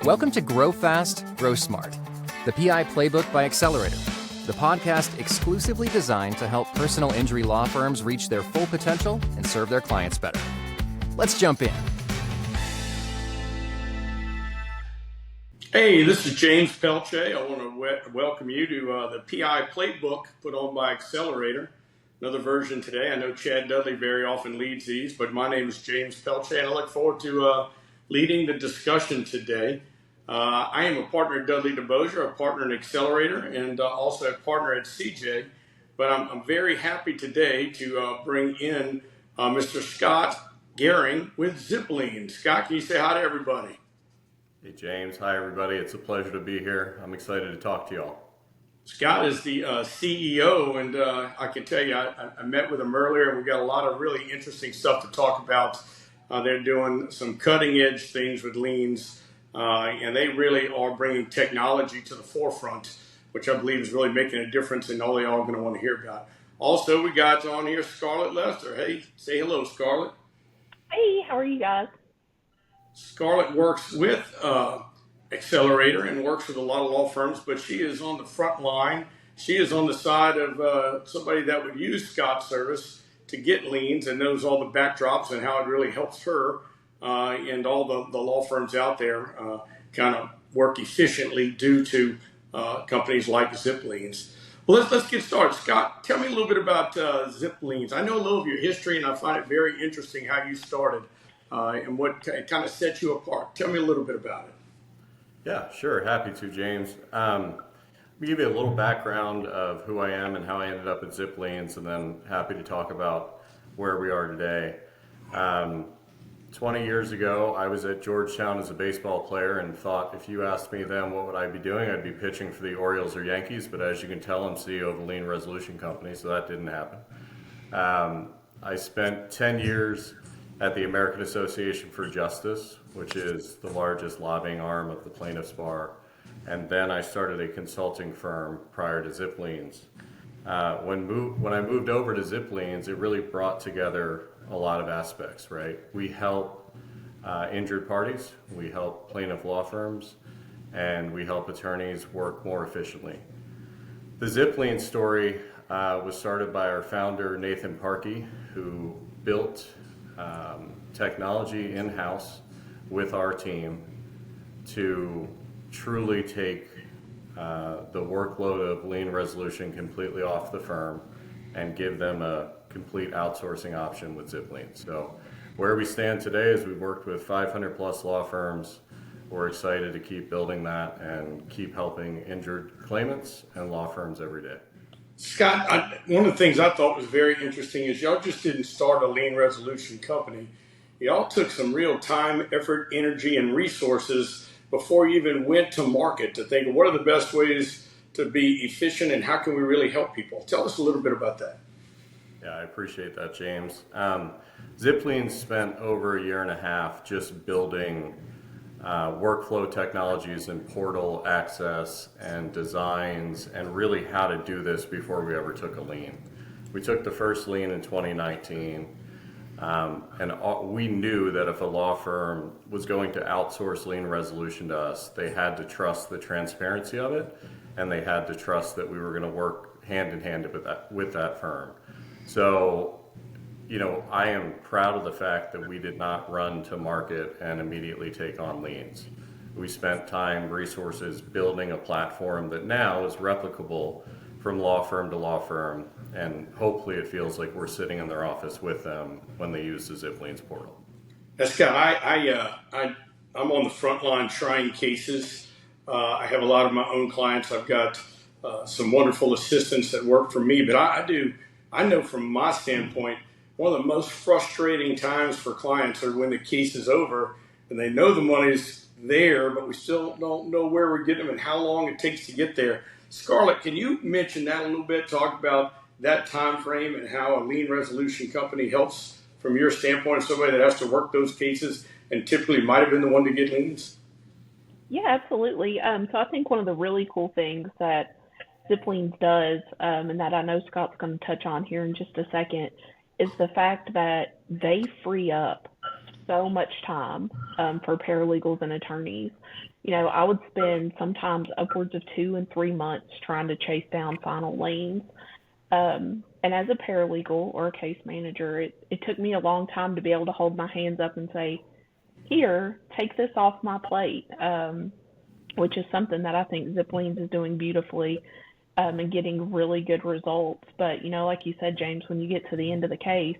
Welcome to Grow Fast, Grow Smart, the PI Playbook by Xcelerator, the podcast exclusively designed to help personal injury law firms reach their full potential and serve their clients better. Let's jump in. Hey, this is James Peltier. I want to welcome you to the PI Playbook put on by Xcelerator. Another version today. I know Chad Dudley very often leads these, but my name is James Peltier, and I look forward to leading the discussion today. I am a partner at Dudley DeBosier, a partner in Xcelerator, and also a partner at CJ. But I'm very happy today to bring in Mr. Scott Gehring with Zipliens. Scott, can you say hi to everybody? Hey, James. Hi, everybody. It's a pleasure to be here. I'm excited to talk to y'all. Scott is the CEO, and I can tell you, I met with him earlier, and we got a lot of really interesting stuff to talk about. They're doing some cutting-edge things with liens, and they really are bringing technology to the forefront, which I believe is really making a difference, and all y'all are going to want to hear about. Also, we got on here Scarlett Lester. Hey, say hello, Scarlett. Hey, how are you guys? Scarlett works with Xcelerator and works with a lot of law firms, but she is on the front line. She is on the side of somebody that would use Scott's service to get liens and knows all the backdrops and how it really helps her and all the law firms out there kind of work efficiently due to companies like Zipliens. Well, let's get started. Scott, tell me a little bit about Zipliens. I know a little of your history, and I find it very interesting how you started and what kind of set you apart. Tell me a little bit about it. Yeah, sure. Happy to, James. Let me give you a little background of who I am and how I ended up at Zipliens, and then happy to talk about where we are today. 20 years ago, I was at Georgetown as a baseball player and thought if you asked me then what would I be doing, I'd be pitching for the Orioles or Yankees, but as you can tell, I'm CEO of a lien resolution company, so that didn't happen. I spent 10 years at the American Association for Justice, which is the largest lobbying arm of the plaintiffs' bar. And then I started a consulting firm prior to Zipliens. When I moved over to Zipliens, it really brought together a lot of aspects, right? We help injured parties, we help plaintiff law firms, and we help attorneys work more efficiently. The Zipliens story was started by our founder, Nathan Parkey, who built technology in-house with our team to truly take the workload of lien resolution completely off the firm and give them a complete outsourcing option with Zipliens. So where we stand today is we've worked with 500 plus law firms. We're excited to keep building that and keep helping injured claimants and law firms every day. Scott, one of the things I thought was very interesting is y'all just didn't start a lien resolution company. Y'all took some real time, effort, energy, and resources before you even went to market to think, what are the best ways to be efficient and how can we really help people? Tell us a little bit about that. Yeah, I appreciate that, James. Zipliens spent over a year and a half just building workflow technologies and portal access and designs and really how to do this before we ever took a lien. We took the first lien in 2019 and we knew that if a law firm was going to outsource lien resolution to us, they had to trust the transparency of it and they had to trust that we were going to work hand in hand with that firm. So, you know, I am proud of the fact that we did not run to market and immediately take on liens. We spent time, resources building a platform that now is replicable from law firm to law firm, and hopefully it feels like we're sitting in their office with them when they use the Zipliens portal. Scott, I'm on the front line trying cases. I have a lot of my own clients. I've got some wonderful assistants that work for me, but I know from my standpoint, one of the most frustrating times for clients are when the case is over and they know the money's there, but we still don't know where we're getting them and how long it takes to get there. Scarlett, can you mention that a little bit, talk about that time frame and how a lien resolution company helps from your standpoint, somebody that has to work those cases and typically might have been the one to get liens? Yeah, absolutely. So I think one of the really cool things that Zipliens does, and that I know Scott's going to touch on here in just a second, is the fact that they free up so much time for paralegals and attorneys. You know, I would spend sometimes upwards of 2 and 3 months trying to chase down final liens. And as a paralegal or a case manager, it took me a long time to be able to hold my hands up and say, here, take this off my plate, which is something that I think Zipliens is doing beautifully and getting really good results. But, you know, like you said, James, when you get to the end of the case,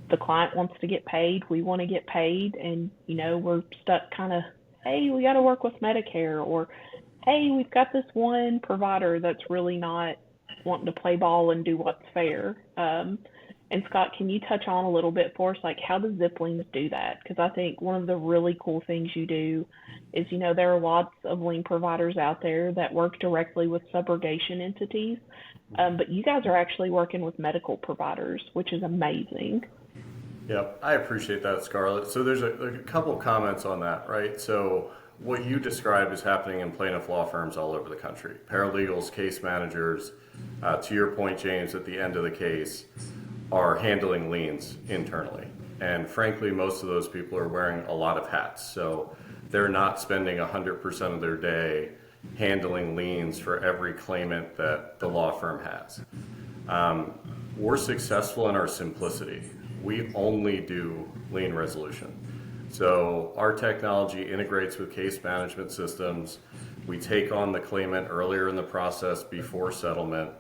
the client wants to get paid, we want to get paid, and, you know, we're stuck kind of, hey, we got to work with Medicare, or, hey, we've got this one provider that's really not wanting to play ball and do what's fair. And Scott, can you touch on a little bit for us, like how does Zipliens do that? Because I think one of the really cool things you do is, you know, there are lots of lien providers out there that work directly with subrogation entities, but you guys are actually working with medical providers, which is amazing. Yeah, I appreciate that, Scarlett. So there's a couple comments on that, right? So what you described is happening in plaintiff law firms all over the country. Paralegals, case managers, to your point, James, at the end of the case, are handling liens internally. And frankly, most of those people are wearing a lot of hats. So they're not spending 100% of their day handling liens for every claimant that the law firm has. We're successful in our simplicity. We only do lien resolution. So our technology integrates with case management systems. We take on the claimant earlier in the process before settlement.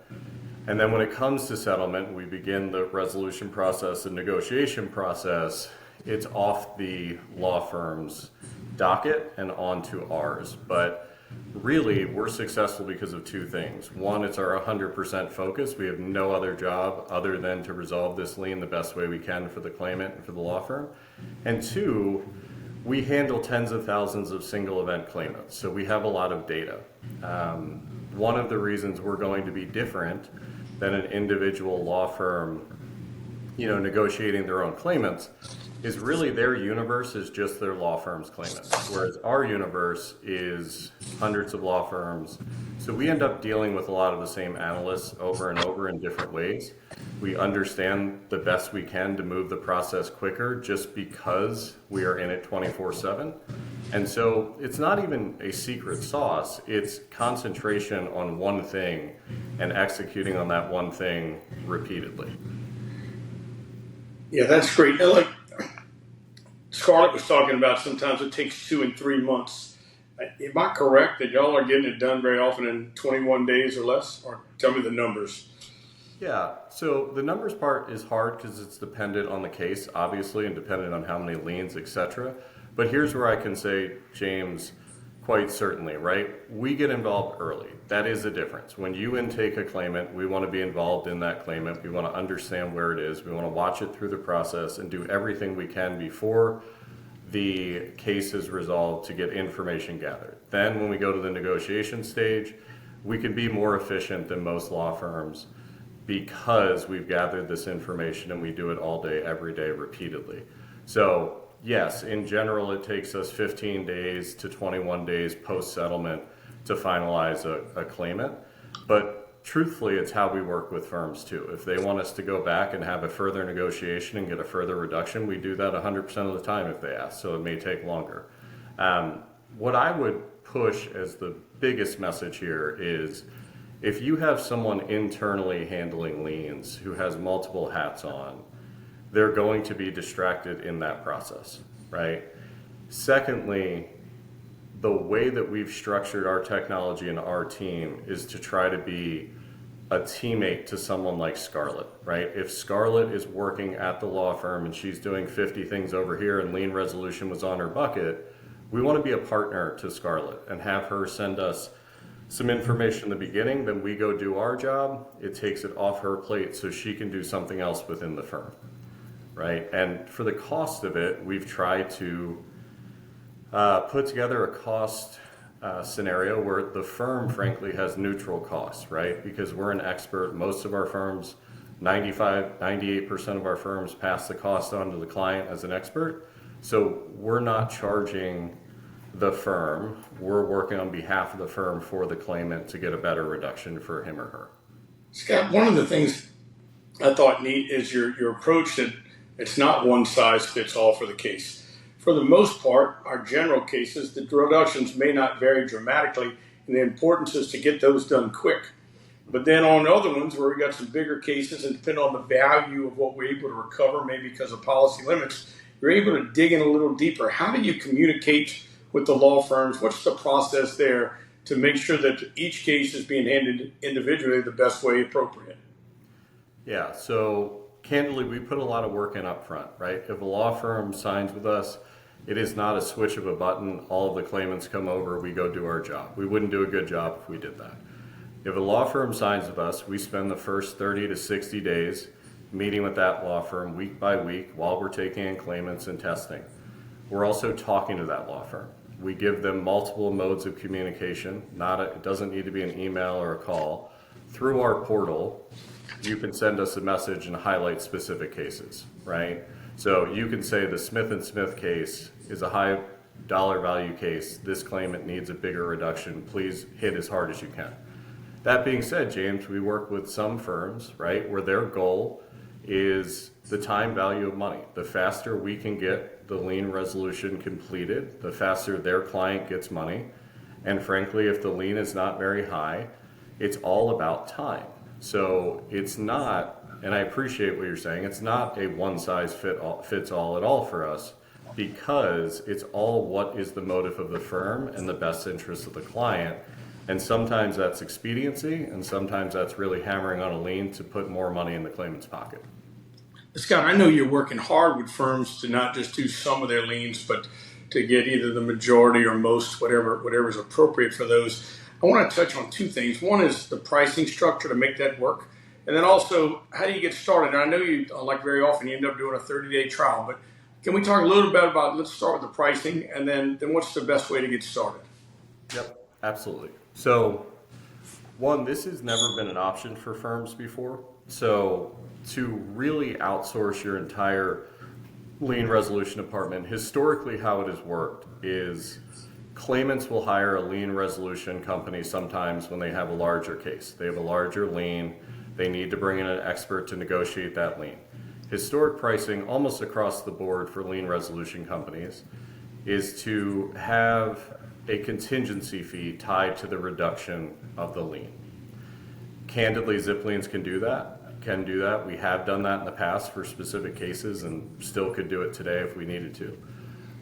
And then when it comes to settlement, we begin the resolution process and negotiation process. It's off the law firm's docket and onto ours. But really, we're successful because of two things. One, it's our 100% focus. We have no other job other than to resolve this lien the best way we can for the claimant and for the law firm. And two, we handle tens of thousands of single event claimants. So we have a lot of data. One of the reasons we're going to be different than an individual law firm, you know, negotiating their own claimants is really their universe is just their law firm's claimants, whereas our universe is hundreds of law firms. So we end up dealing with a lot of the same analysts over and over in different ways. We understand the best we can to move the process quicker just because we are in it 24/7. And so it's not even a secret sauce, it's concentration on one thing and executing on that one thing repeatedly. Yeah, that's great. Now, like Scarlett was talking about, sometimes it takes 2 and 3 months. Am I correct that y'all are getting it done very often in 21 days or less? Or tell me the numbers. Yeah, so the numbers part is hard because it's dependent on the case, obviously, and dependent on how many liens, etc. But here's where I can say, James, quite certainly, right? We get involved early. That is the difference. When you intake a claimant, we want to be involved in that claimant. We want to understand where it is. We want to watch it through the process and do everything we can before the case is resolved to get information gathered. Then when we go to the negotiation stage, we can be more efficient than most law firms because we've gathered this information and we do it all day, every day, repeatedly. So yes, in general, it takes us 15 days to 21 days post-settlement to finalize a claimant. But truthfully, it's how we work with firms too. If they want us to go back and have a further negotiation and get a further reduction, we do that 100% of the time if they ask, so it may take longer. What I would push as the biggest message here is if you have someone internally handling liens who has multiple hats on, they're going to be distracted in that process, right? Secondly, the way that we've structured our technology and our team is to try to be a teammate to someone like Scarlett, right? If Scarlett is working at the law firm and she's doing 50 things over here and lien resolution was on her bucket, we want to be a partner to Scarlett and have her send us some information in the beginning, then we go do our job. It takes it off her plate so she can do something else within the firm, right? And for the cost of it, we've tried to put together a cost scenario where the firm, frankly, has neutral costs, right? Because we're an expert. Most of our firms, 98% of our firms pass the cost on to the client as an expert. So we're not charging the firm. We're working on behalf of the firm for the claimant to get a better reduction for him or her. Scott, one of the things I thought neat is your approach that It's not one size fits all for the case. For the most part, our general cases, the reductions may not vary dramatically, and the importance is to get those done quick. But then on other ones where we got some bigger cases, and depending on the value of what we're able to recover, maybe because of policy limits, you're able to dig in a little deeper. How do you communicate with the law firms? What's the process there to make sure that each case is being handled individually the best way appropriate? Yeah, so candidly, we put a lot of work in up front, right? If a law firm signs with us, it is not a switch of a button, all of the claimants come over, we go do our job. We wouldn't do a good job if we did that. If a law firm signs with us, we spend the first 30 to 60 days meeting with that law firm week by week while we're taking in claimants and testing. We're also talking to that law firm. We give them multiple modes of communication. It doesn't need to be an email or a call. Through our portal, you can send us a message and highlight specific cases, right? So you can say the Smith & Smith case is a high dollar value case. This claimant needs a bigger reduction. Please hit as hard as you can. That being said, James, we work with some firms, right, where their goal is the time value of money. The faster we can get the lien resolution completed, the faster their client gets money. And frankly, if the lien is not very high, it's all about time. So it's not, and I appreciate what you're saying, it's not a one size fits all at all for us, because it's all what is the motive of the firm and the best interest of the client. And sometimes that's expediency, and sometimes that's really hammering on a lien to put more money in the claimant's pocket. Scott, I know you're working hard with firms to not just do some of their liens, but to get either the majority or most, whatever is appropriate for those. I want to touch on two things. One is the pricing structure to make that work. And then also, how do you get started? And I know you, like very often, you end up doing a 30-day trial, but can we talk a little bit about, let's start with the pricing, and then what's the best way to get started? Yep, absolutely. So, one, this has never been an option for firms before. So, to really outsource your entire lien resolution department, historically how it has worked is claimants will hire a lien resolution company sometimes when they have a larger case. They have a larger lien. They need to bring in an expert to negotiate that lien. Historic pricing almost across the board for lien resolution companies is to have a contingency fee tied to the reduction of the lien. Candidly, Zipliens can do that. We have done that in the past for specific cases and still could do it today if we needed to.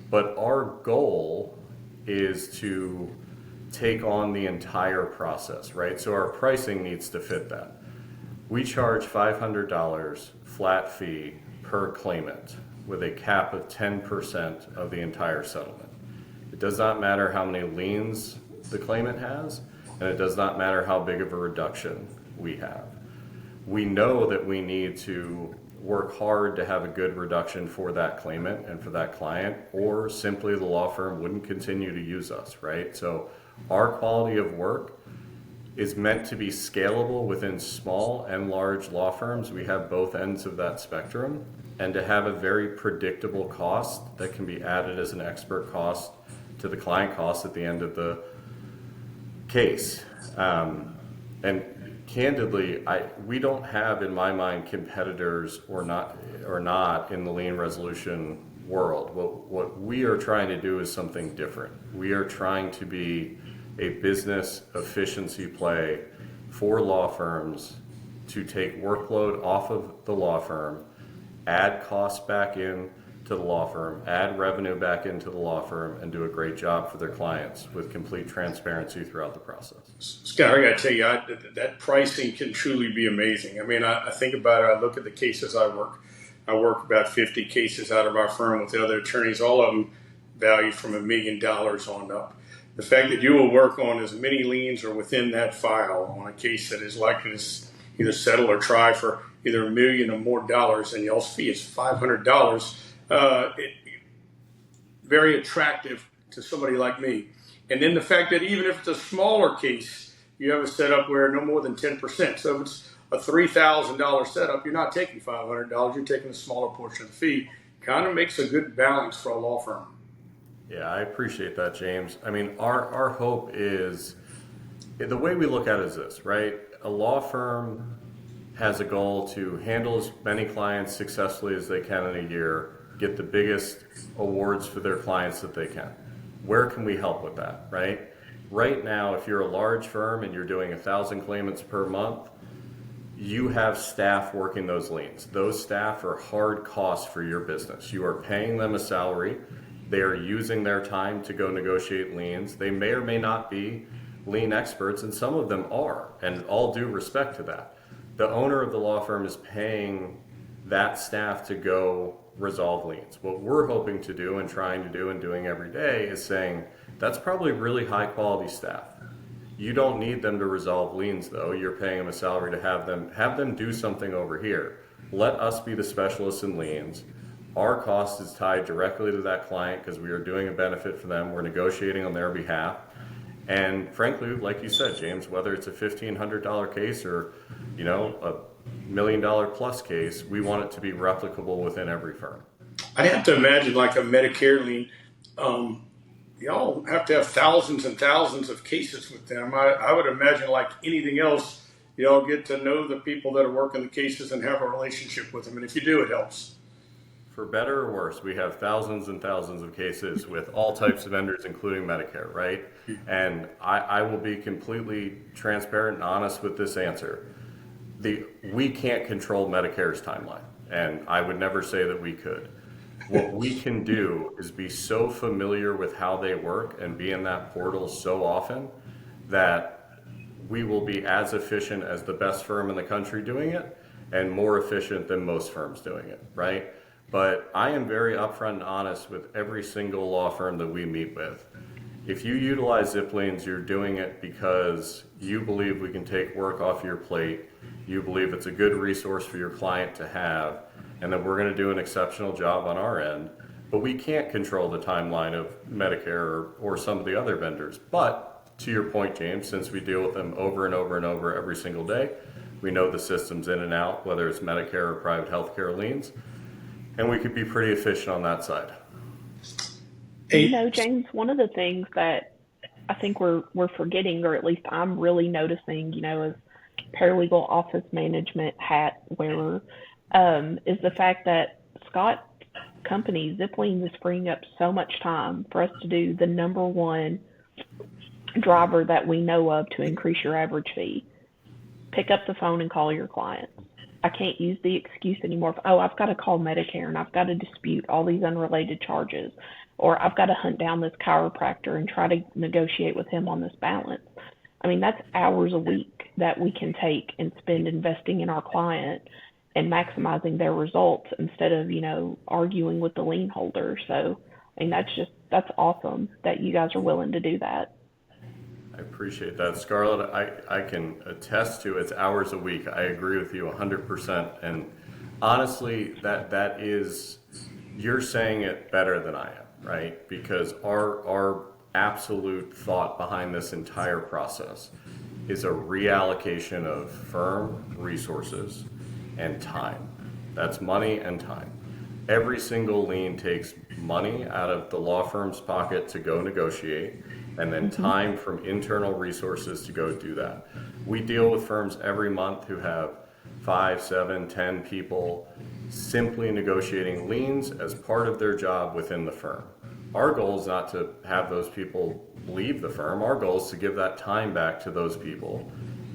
But our goal is to take on the entire process, right? So our pricing needs to fit that. We charge $500 flat fee per claimant with a cap of 10% of the entire settlement. It does not matter how many liens the claimant has, and it does not matter how big of a reduction we have. We know that we need to work hard to have a good reduction for that claimant and for that client, or simply the law firm wouldn't continue to use us, right? So our quality of work is meant to be scalable within small and large law firms. We have both ends of that spectrum, and to have a very predictable cost that can be added as an expert cost to the client cost at the end of the case. And candidly, we don't have, in my mind, competitors or not in the lien resolution world. What we are trying to do is something different. We are trying to be a business efficiency play for law firms to take workload off of the law firm, add costs back in to the law firm, add revenue back into the law firm, and do a great job for their clients with complete transparency throughout the process. Scott, I got to tell you, that pricing can truly be amazing. I mean, I think about it. I look at the cases I work. I work about 50 cases out of our firm with the other attorneys, all of them valued from $1 million on up. The fact that you will work on as many liens or within that file on a case that is likely to either settle or try for either $1 million or more dollars, and y'all's fee is $500, very attractive to somebody like me. And then the fact that even if it's a smaller case, you have a setup where no more than 10%. So if it's a $3,000 setup, you're not taking $500, you're taking a smaller portion of the fee. Kind of makes a good balance for a law firm. Yeah, I appreciate that, James. I mean, our hope is, the way we look at it is this, right? A law firm has a goal to handle as many clients successfully as they can in a year, get the biggest awards for their clients that they can. Where can we help with that, right? Right now, if you're a large firm and you're doing 1,000 claimants per month, you have staff working those liens. Those staff are hard costs for your business. You are paying them a salary. They are using their time to go negotiate liens. They may or may not be lien experts, and some of them are, and all due respect to that. The owner of the law firm is paying that staff to go resolve liens. What we're hoping to do and trying to do and doing every day is saying, that's probably really high quality staff. You don't need them to resolve liens though. You're paying them a salary to have them do something over here. Let us be the specialists in liens. Our cost is tied directly to that client because we are doing a benefit for them. We're negotiating on their behalf. And frankly, like you said, James, whether it's a $1,500 case or, a $1 million plus case, we want it to be replicable within every firm. I'd have to imagine like a Medicare lien, y'all have to have thousands and thousands of cases with them. I would imagine like anything else, y'all get to know the people that are working the cases and have a relationship with them. And if you do, it helps. For better or worse, we have thousands and thousands of cases with all types of vendors, including Medicare, right? And I will be completely transparent and honest with this answer. We can't control Medicare's timeline, and I would never say that we could. What we can do is be so familiar with how they work and be in that portal so often that we will be as efficient as the best firm in the country doing it and more efficient than most firms doing it, right? But I am very upfront and honest with every single law firm that we meet with. If you utilize Zipliens, you're doing it because you believe we can take work off your plate, you believe it's a good resource for your client to have, and that we're going to do an exceptional job on our end. But we can't control the timeline of Medicare or some of the other vendors. But to your point, James, since we deal with them over and over and over every single day, we know the systems in and out, whether it's Medicare or private healthcare liens, and we could be pretty efficient on that side. James, one of the things that I think we're forgetting, or at least I'm really noticing, as paralegal office management hat wearer, is the fact that Scott's company, Zipliens, is freeing up so much time for us to do the number one driver that we know of to increase your average fee. Pick up the phone and call your clients. I can't use the excuse anymore. I've got to call Medicare and I've got to dispute all these unrelated charges, or I've got to hunt down this chiropractor and try to negotiate with him on this balance. I mean, that's hours a week that we can take and spend investing in our client and maximizing their results instead of, arguing with the lien holder. So, I mean, that's awesome that you guys are willing to do that. I appreciate that. Scarlett, I can attest to it's hours a week. I agree with you 100%. And honestly, that is, you're saying it better than I am, right? Because our absolute thought behind this entire process is a reallocation of firm resources and time. That's money and time. Every single lien takes money out of the law firm's pocket to go negotiate, and then time from internal resources to go do that. We deal with firms every month who have 5, 7, 10 people simply negotiating liens as part of their job within the firm. Our goal is not to have those people leave the firm. Our goal is to give that time back to those people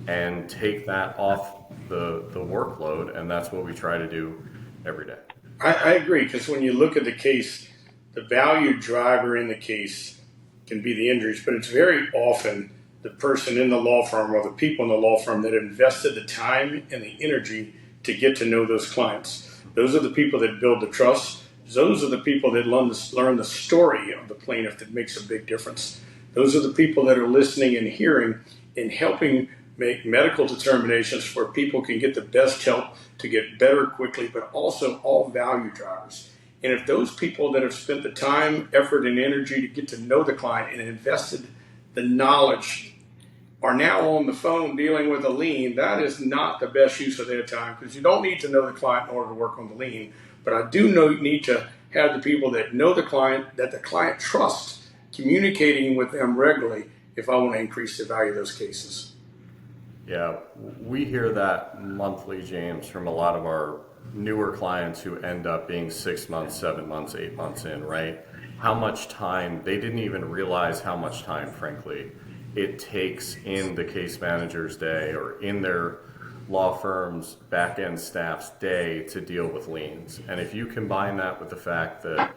and take that off the workload, and that's what we try to do every day. I agree, because when you look at the case, the value driver in the case can be the injuries, but it's very often the person in the law firm or the people in the law firm that invested the time and the energy to get to know those clients. Those are the people that build the trust. Those are the people that learn the story of the plaintiff that makes a big difference. Those are the people that are listening and hearing and helping make medical determinations where people can get the best help to get better quickly, but also all value drivers. And if those people that have spent the time, effort, and energy to get to know the client and invested the knowledge are now on the phone dealing with a lien, that is not the best use of their time, because you don't need to know the client in order to work on the lien. But I do need to have the people that know the client, that the client trusts, communicating with them regularly if I want to increase the value of those cases. Yeah, we hear that monthly, James, from a lot of our newer clients who end up being 6 months, 7 months, 8 months in, right? How much time, they didn't even realize how much time, frankly, it takes in the case manager's day or in their law firm's back-end staff's day to deal with liens. And if you combine that with the fact that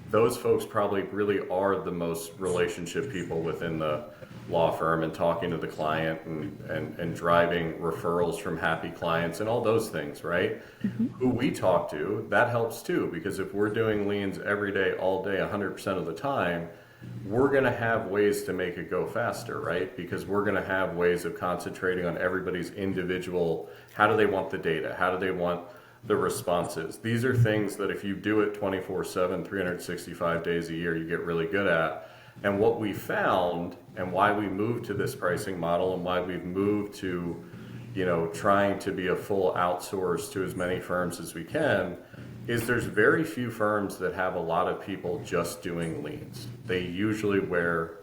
those folks probably really are the most relationship people within the law firm and talking to the client and driving referrals from happy clients and all those things, right? Who we talk to, that helps too, because if we're doing liens every day, all day, 100% of the time, we're going to have ways to make it go faster, right? Because we're going to have ways of concentrating on everybody's individual, how do they want the data? How do they want the responses? These are things that if you do it 24/7, 365 days a year, you get really good at. And what we found and why we moved to this pricing model and why we've moved to, trying to be a full outsource to as many firms as we can is there's very few firms that have a lot of people just doing liens. They usually wear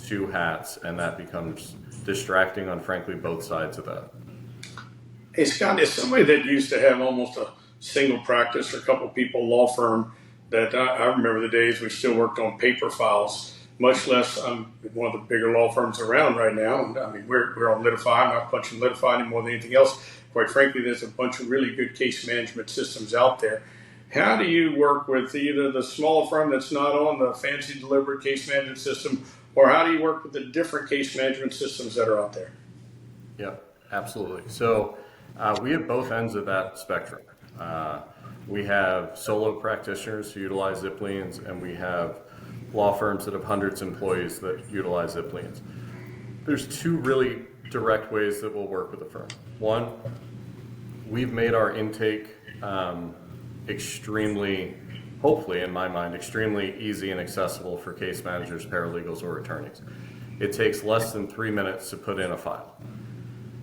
two hats, and that becomes distracting on, frankly, both sides of that. Hey, Scott, as somebody that used to have almost a single practice or a couple people law firm, that I remember the days we still worked on paper files, much less I'm one of the bigger law firms around right now. And I mean, we're on Litify. I'm not punching Litify any more than anything else. Quite frankly, there's a bunch of really good case management systems out there. How do you work with either the small firm that's not on the fancy deliberate case management system, or how do you work with the different case management systems that are out there? Yeah, absolutely. So we have both ends of that spectrum. We have solo practitioners who utilize Zipliens, and we have law firms that have hundreds of employees that utilize Zipliens. There's two really direct ways that we'll work with a firm. One, we've made our intake extremely, hopefully in my mind, extremely easy and accessible for case managers, paralegals, or attorneys. It takes less than 3 minutes to put in a file.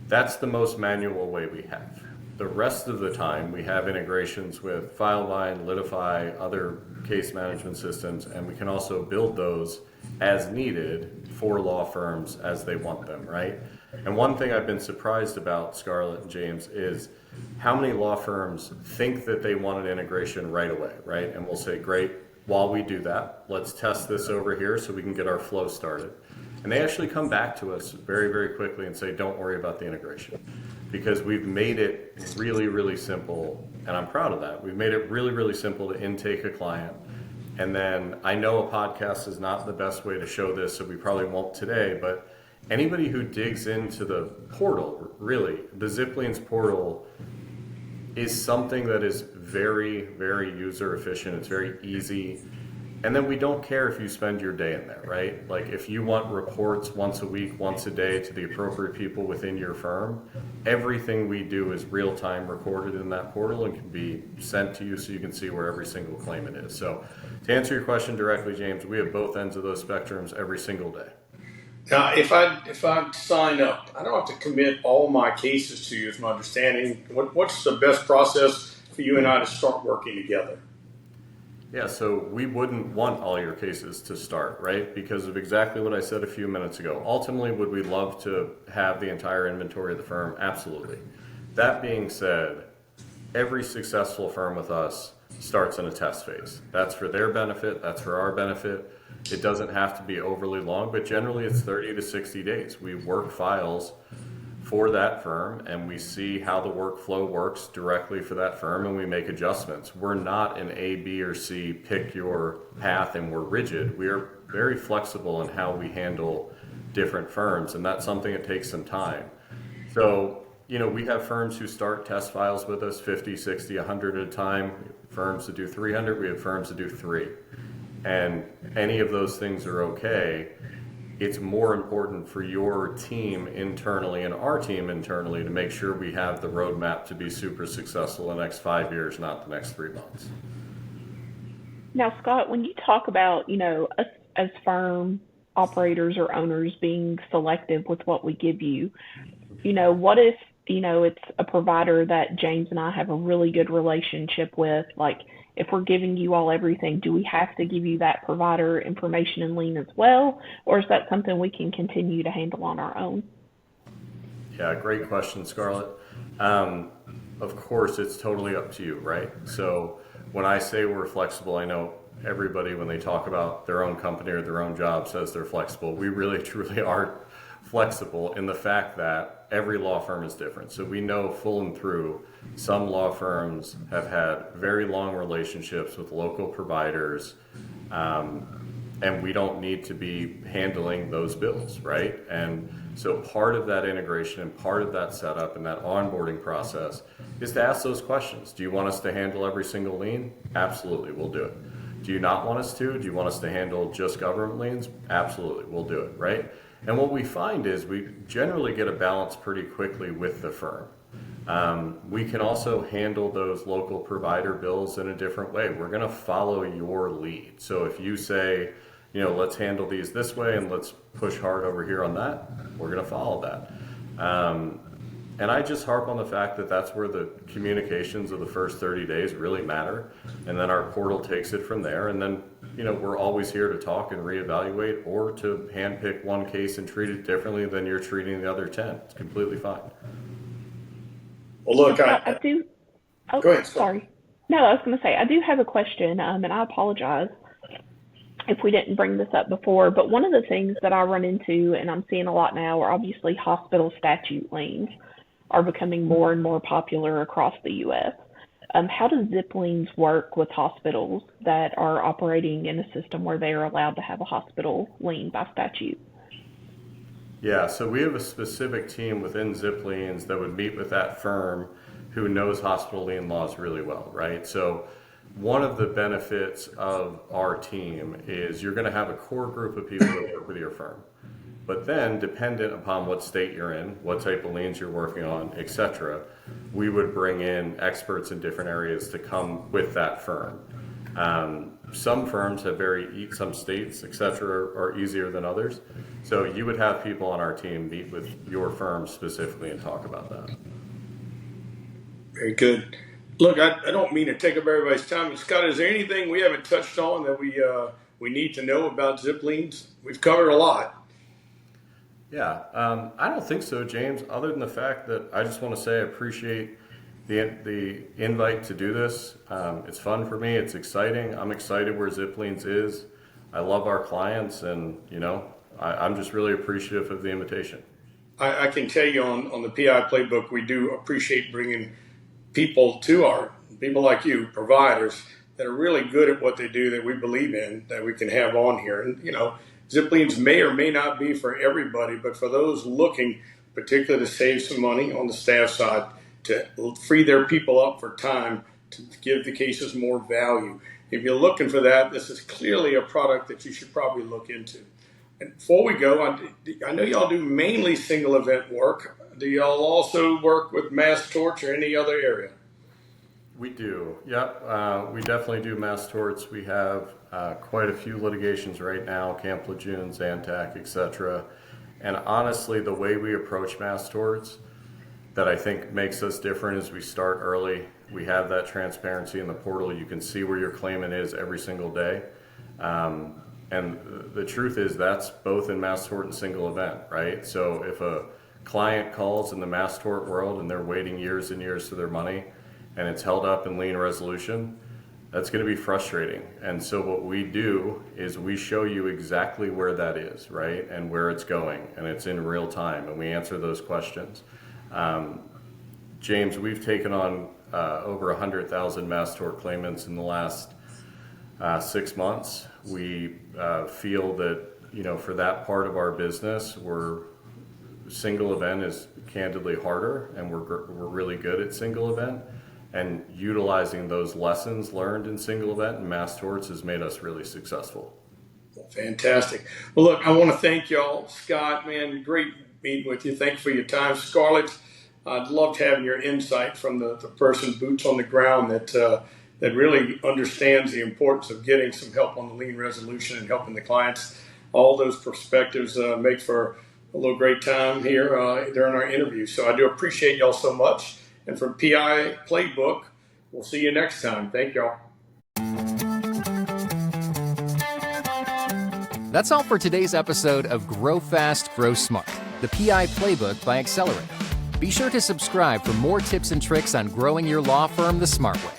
That's the most manual way we have. The rest of the time, we have integrations with FileVine, Litify, other case management systems, and we can also build those as needed for law firms as they want them, right? And one thing I've been surprised about, Scarlett and James, is how many law firms think that they want an integration right away, right? And we'll say, great, while we do that, let's test this over here so we can get our flow started. And they actually come back to us very, very quickly and say, don't worry about the integration, because we've made it really, really simple. And I'm proud of that. We've made it really, really simple to intake a client. And then I know a podcast is not the best way to show this, so we probably won't today, but anybody who digs into the portal, really, the Zipliens portal is something that is very, very user efficient. It's very easy. And then we don't care if you spend your day in there, right? Like if you want reports once a week, once a day to the appropriate people within your firm, everything we do is real time recorded in that portal and can be sent to you so you can see where every single claimant is. So to answer your question directly, James, we have both ends of those spectrums every single day. Now, if I sign up, I don't have to commit all my cases to you, is my understanding. What's the best process for you and I to start working together? Yeah, so we wouldn't want all your cases to start, right? Because of exactly what I said a few minutes ago. Ultimately, would we love to have the entire inventory of the firm? Absolutely. That being said, every successful firm with us starts in a test phase. That's for their benefit, that's for our benefit. It doesn't have to be overly long, but generally it's 30 to 60 days. We work files for that firm and we see how the workflow works directly for that firm and we make adjustments. We're not an A, B, or C, pick your path and we're rigid. We are very flexible in how we handle different firms, and that's something that takes some time. So, we have firms who start test files with us 50, 60, 100 at a time. Firms that do 300, we have firms that do 3. And any of those things are okay. It's more important for your team internally and our team internally to make sure we have the roadmap to be super successful in the next 5 years, not the next 3 months. Now, Scott, when you talk about, us as firm operators or owners being selective with what we give you, what if, it's a provider that James and I have a really good relationship with? Like, if we're giving you all everything, do we have to give you that provider information and lien as well? Or is that something we can continue to handle on our own? Yeah, great question, Scarlett. Of course, it's totally up to you, right? So when I say we're flexible, I know everybody, when they talk about their own company or their own job, says they're flexible. We really, truly aren't flexible in the fact that every law firm is different. So we know full and through, some law firms have had very long relationships with local providers, and we don't need to be handling those bills, right? And so part of that integration and part of that setup and that onboarding process is to ask those questions. Do you want us to handle every single lien? Absolutely, we'll do it. Do you not want us to? Do you want us to handle just government liens? Absolutely, we'll do it, right? And what we find is we generally get a balance pretty quickly with the firm. We can also handle those local provider bills in a different way. We're going to follow your lead. So if you say, let's handle these this way and let's push hard over here on that, we're going to follow that. And I just harp on the fact that that's where the communications of the first 30 days really matter. And then our portal takes it from there. And then, we're always here to talk and reevaluate or to handpick one case and treat it differently than you're treating the other 10. It's completely fine. Well, look, I do. Oh, go ahead. Sorry. No, I was going to say, I do have a question, and I apologize if we didn't bring this up before, but one of the things that I run into, and I'm seeing a lot now, are obviously hospital statute liens are becoming more and more popular across the U.S. How does Zipliens work with hospitals that are operating in a system where they are allowed to have a hospital lien by statute? Yeah, so we have a specific team within Zipliens that would meet with that firm who knows hospital lien laws really well, right? So one of the benefits of our team is you're going to have a core group of people that work with your firm. But then, dependent upon what state you're in, what type of liens you're working on, etc., we would bring in experts in different areas to come with that firm. Some firms have some states, etc., are easier than others. So you would have people on our team meet with your firm specifically and talk about that. Very good. Look, I don't mean to take up everybody's time. Scott, is there anything we haven't touched on that we need to know about Zipliens? We've covered a lot. Yeah, I don't think so, James, other than the fact that I just want to say I appreciate the invite to do this. It's fun for me. It's exciting. I'm excited where Zipliens is. I love our clients, and, I'm just really appreciative of the invitation. I can tell you on the PI Playbook, we do appreciate bringing people like you, providers, that are really good at what they do, that we believe in, that we can have on here. And, Zipliens may or may not be for everybody, but for those looking particularly to save some money on the staff side, to free their people up for time, to give the cases more value. If you're looking for that, this is clearly a product that you should probably look into. And before we go, I know y'all do mainly single event work. Do y'all also work with mass torts or any other area? We do. Yep. We definitely do mass torts. We have quite a few litigations right now, Camp Lejeune, Zantac, etc. And honestly, the way we approach mass torts that I think makes us different is we start early. We have that transparency in the portal. You can see where your claimant is every single day. And the truth is that's both in mass tort and single event, right? So if a client calls in the mass tort world and they're waiting years and years for their money and it's held up in lien resolution, that's going to be frustrating. And so what we do is we show you exactly where that is, right? And where it's going, and it's in real time, and we answer those questions. James, we've taken on over 100,000 mass tort claimants in the last 6 months. We feel that, for that part of our business, single event is candidly harder, and we're really good at single event. And utilizing those lessons learned in single event and mass torts has made us really successful. Fantastic. Well, look, I want to thank y'all. Scott, man, great meeting with you. Thank you for your time. Scarlett, I'd loved having your insight from the person boots on the ground that really understands the importance of getting some help on the lien resolution and helping the clients. All those perspectives make for a little great time here during our interview. So I do appreciate y'all so much. And from PI Playbook, we'll see you next time. Thank y'all. That's all for today's episode of Grow Fast, Grow Smart, the PI Playbook by Xcelerator. Be sure to subscribe for more tips and tricks on growing your law firm the smart way.